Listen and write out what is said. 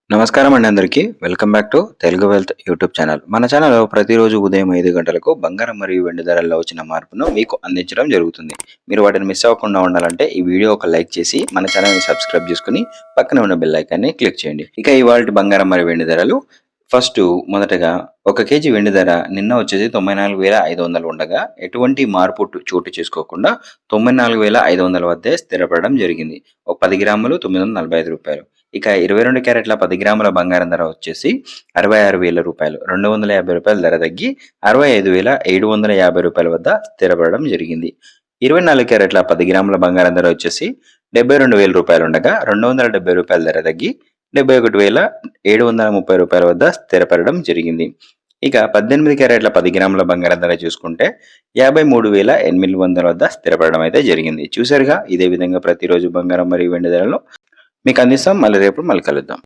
నమస్కారం అండి అందరికీ. Welcome back to Telugu wealth YouTube channel. మన ఛానల్‌లో ప్రతిరోజు ఉదయం 5 గంటలకు బంగారం మరియు వెండి ధరల్లో వచ్చిన మార్పును మీకు అందించడం జరుగుతుంది. మీరు వాటిని మిస్ అవ్వకుండా ఉండాలంటే ఈ వీడియో ఒక లైక్ చేసి మన ఛానల్‌ని సబ్స్క్రైబ్ చేసుకొని పక్కనే ఉన్న బెల్ ఐకాన్‌ని క్లిక్ చేయండి. ఇక ఇవాల్టి బంగారం మరియు వెండి ధరలు మొదటగా 1 కేజీ వెండి ధర నిన్న వచ్చేసి 94,500 ఉండగా ఎటువంటి మార్పు చోటు చేసుకోకుండా 94,500 వద్దే స్థిరపడడం జరిగింది. ఒక 10 గ్రాములు రూ. 945. ఇక 22 క్యారెట్ల 10 గ్రాముల బంగారం ధర వచ్చేసి రూ. 66,000 రూ. 250 ధర తగ్గి రూ. 65,750 వద్ద స్థిరపడడం జరిగింది. 24 క్యారెట్ల 10 గ్రాముల బంగారం ధర వచ్చేసి రూ. 72,000 ఉండగా రూ. 270 ధర తగ్గి రూ. 71,730 వద్ద స్థిరపడడం జరిగింది. ఇక 18 క్యారెట్ల 10 గ్రాముల బంగారం ధర చూసుకుంటే 53,800 వద్ద స్థిరపడడం అయితే జరిగింది. చూసారుగా, ఇదే విధంగా ప్రతిరోజు బంగారం మరియు వెండి ధరలు మీకు అందిస్తాం. మళ్ళీ కలుద్దాం.